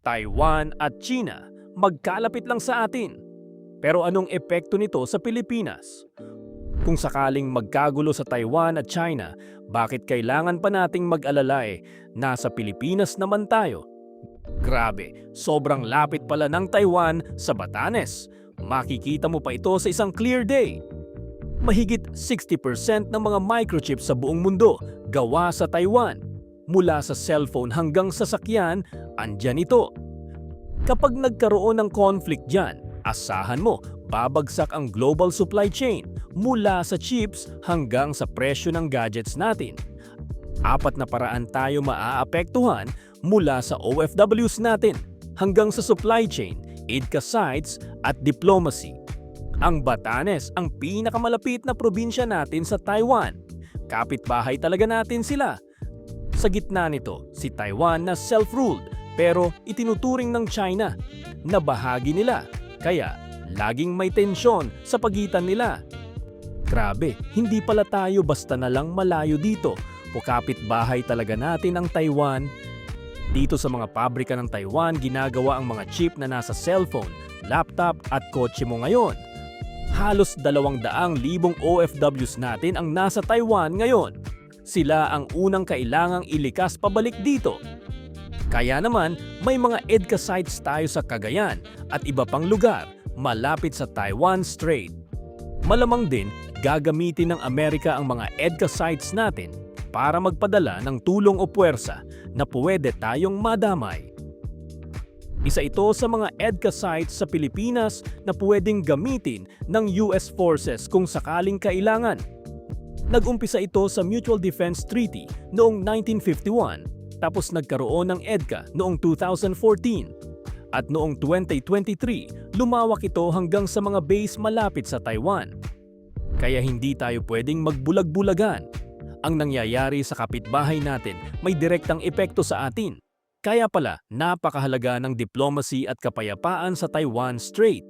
Taiwan at China magkalapit lang sa atin. Pero anong epekto nito sa Pilipinas? Kung sakaling magkagulo sa Taiwan at China, bakit kailangan pa nating mag-alala nasa Pilipinas naman tayo? Grabe, sobrang lapit pala ng Taiwan sa Batanes. Makikita mo pa ito sa isang clear day. Mahigit 60% ng mga microchips sa buong mundo gawa sa Taiwan. Mula sa cellphone hanggang sa sasakyan, andyan ito. Kapag nagkaroon ng conflict dyan, asahan mo, babagsak ang global supply chain mula sa chips hanggang sa presyo ng gadgets natin. Apat na paraan tayo maaapektuhan mula sa OFWs natin hanggang sa supply chain, EDCA sites at diplomacy. Ang Batanes ang pinakamalapit na probinsya natin sa Taiwan. Kapitbahay talaga natin sila. Sa gitna nito, si Taiwan na self-ruled pero itinuturing ng China na bahagi nila. Kaya laging may tensyon sa pagitan nila. Grabe, hindi pala tayo basta na lang malayo dito o kapitbahay talaga natin ang Taiwan. Dito sa mga pabrika ng Taiwan, ginagawa ang mga chip na nasa cellphone, laptop at kotse mo ngayon. Halos 200,000 OFWs natin ang nasa Taiwan ngayon. Sila ang unang kailangang ilikas pabalik dito. Kaya naman, may mga EDCA sites tayo sa Cagayan at iba pang lugar malapit sa Taiwan Strait. Malamang din, gagamitin ng Amerika ang mga EDCA sites natin para magpadala ng tulong o puwersa na pwede tayong madamay. Isa ito sa mga EDCA sites sa Pilipinas na pwedeng gamitin ng US Forces kung sakaling kailangan. Nag-umpisa ito sa Mutual Defense Treaty noong 1951, tapos nagkaroon ng EDCA noong 2014. At noong 2023, lumawak ito hanggang sa mga base malapit sa Taiwan. Kaya hindi tayo pwedeng magbulag-bulagan. Ang nangyayari sa kapitbahay natin may direktang epekto sa atin. Kaya pala, napakahalaga ng diplomacy at kapayapaan sa Taiwan Strait.